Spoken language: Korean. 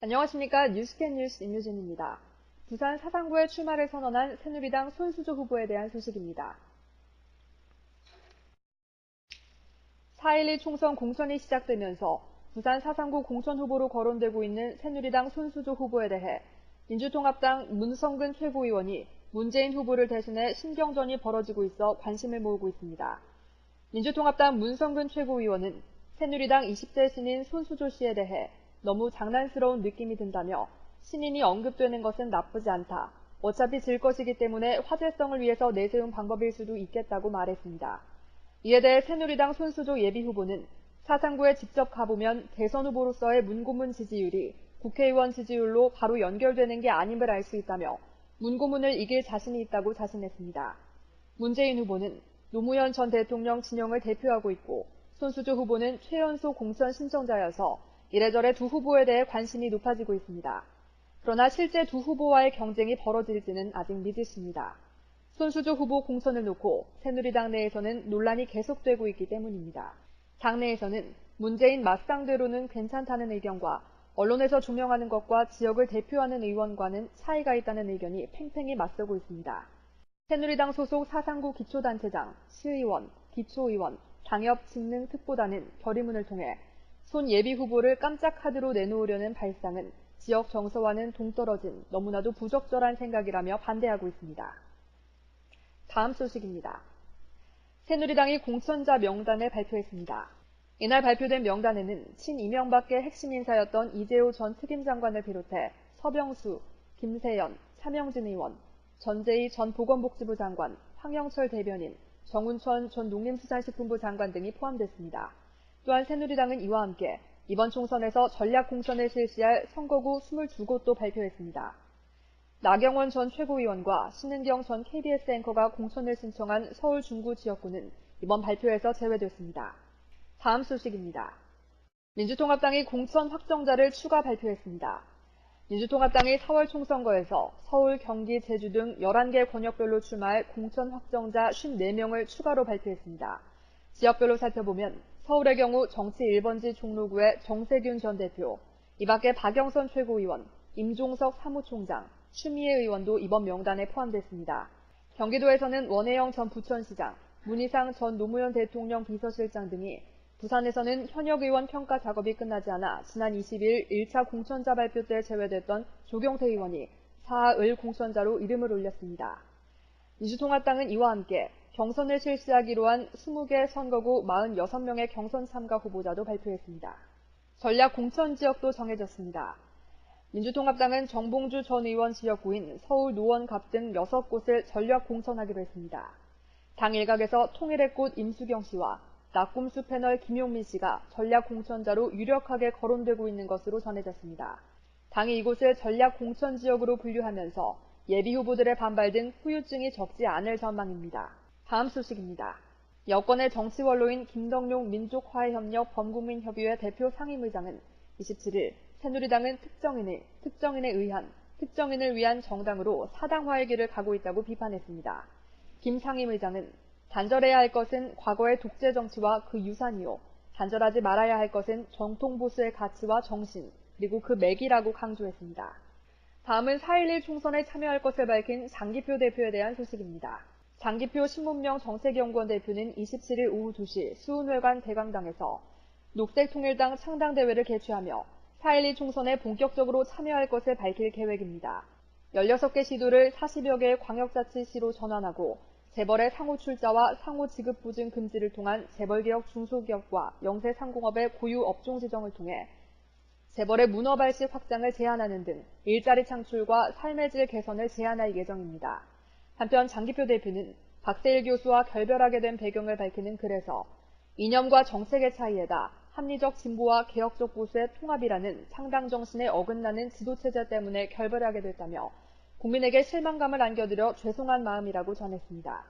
안녕하십니까. 뉴스캔 뉴스 임유진입니다. 부산 사상구에 출마를 선언한 새누리당 손수조 후보에 대한 소식입니다. 4.11 총선 공천이 시작되면서 부산 사상구 공천 후보로 거론되고 있는 새누리당 손수조 후보에 대해 민주통합당 문성근 최고위원이 문재인 후보를 대신해 신경전이 벌어지고 있어 관심을 모으고 있습니다. 민주통합당 문성근 최고위원은 새누리당 20대 신인 손수조 씨에 대해 너무 장난스러운 느낌이 든다며 신인이 언급되는 것은 나쁘지 않다. 어차피 질 것이기 때문에 화제성을 위해서 내세운 방법일 수도 있겠다고 말했습니다. 이에 대해 새누리당 손수조 예비후보는 사상구에 직접 가보면 대선 후보로서의 문고문 지지율이 국회의원 지지율로 바로 연결되는 게 아님을 알 수 있다며 문고문을 이길 자신이 있다고 자신했습니다. 문재인 후보는 노무현 전 대통령 진영을 대표하고 있고 손수조 후보는 최연소 공천 신청자여서 이래저래 두 후보에 대해 관심이 높아지고 있습니다. 그러나 실제 두 후보와의 경쟁이 벌어질지는 아직 미지수입니다. 손수조 후보 공천을 놓고 새누리당 내에서는 논란이 계속되고 있기 때문입니다. 당내에서는 문재인 맞상대로는 괜찮다는 의견과 언론에서 조명하는 것과 지역을 대표하는 의원과는 차이가 있다는 의견이 팽팽히 맞서고 있습니다. 새누리당 소속 사상구 기초단체장, 시의원, 기초의원, 당협 직능특보단은 결의문을 통해 손 예비후보를 깜짝 카드로 내놓으려는 발상은 지역 정서와는 동떨어진 너무나도 부적절한 생각이라며 반대하고 있습니다. 다음 소식입니다. 새누리당이 공천자 명단을 발표했습니다. 이날 발표된 명단에는 친이명박계 핵심 인사였던 이재호 전 특임장관을 비롯해 서병수, 김세연, 차명진 의원, 전재희 전 보건복지부 장관, 황영철 대변인, 정운천 전 농림수산식품부 장관 등이 포함됐습니다. 또한 새누리당은 이와 함께 이번 총선에서 전략 공천을 실시할 선거구 22곳도 발표했습니다. 나경원 전 최고위원과 신은경 전 KBS 앵커가 공천을 신청한 서울 중구 지역구는 이번 발표에서 제외됐습니다. 다음 소식입니다. 민주통합당이 공천 확정자를 추가 발표했습니다. 민주통합당이 4월 총선거에서 서울, 경기, 제주 등 11개 권역별로 출마할 공천 확정자 54명을 추가로 발표했습니다. 지역별로 살펴보면 서울의 경우 정치 1번지 종로구의 정세균 전 대표, 이 밖에 박영선 최고위원, 임종석 사무총장, 추미애 의원도 이번 명단에 포함됐습니다. 경기도에서는 원혜영 전 부천시장, 문희상 전 노무현 대통령 비서실장 등이, 부산에서는 현역 의원 평가 작업이 끝나지 않아 지난 22일 1차 공천자 발표 때 제외됐던 조경태 의원이 4을 공천자로 이름을 올렸습니다. 민주통합당은 이와 함께 경선을 실시하기로 한 20개 선거구 46명의 경선 참가 후보자도 발표했습니다. 전략 공천 지역도 정해졌습니다. 민주통합당은 정봉주 전 의원 지역구인 서울 노원갑 등 6곳을 전략 공천하기로 했습니다. 당 일각에서 통일의 꽃 임수경 씨와 낙곰수 패널 김용민 씨가 전략 공천자로 유력하게 거론되고 있는 것으로 전해졌습니다. 당이 이곳을 전략 공천 지역으로 분류하면서 예비 후보들의 반발 등 후유증이 적지 않을 전망입니다. 다음 소식입니다. 여권의 정치원로인 김덕룡 민족화해협력 범국민협의회 대표 상임의장은 27일 새누리당은 특정인을 위한 정당으로 사당화의 길을 가고 있다고 비판했습니다. 김 상임의장은 단절해야 할 것은 과거의 독재 정치와 그 유산이요. 단절하지 말아야 할 것은 정통보수의 가치와 정신, 그리고 그 맥이라고 강조했습니다. 다음은 4.11 총선에 참여할 것을 밝힌 장기표 대표에 대한 소식입니다. 장기표 신문명 정책연구원 대표는 27일 오후 2시 수훈회관 대강당에서 녹색통일당 창당대회를 개최하며 4.12 총선에 본격적으로 참여할 것을 밝힐 계획입니다. 16개 시도를 40여 개의 광역자치시로 전환하고 재벌의 상호 출자와 상호 지급 보증 금지를 통한 재벌개혁 중소기업과 영세상공업의 고유 업종 지정을 통해 재벌의 문어발식 확장을 제한하는 등 일자리 창출과 삶의 질 개선을 제한할 예정입니다. 한편 장기표 대표는 박세일 교수와 결별하게 된 배경을 밝히는 글에서 이념과 정책의 차이에다 합리적 진보와 개혁적 보수의 통합이라는 창당 정신에 어긋나는 지도체제 때문에 결별하게 됐다며 국민에게 실망감을 안겨드려 죄송한 마음이라고 전했습니다.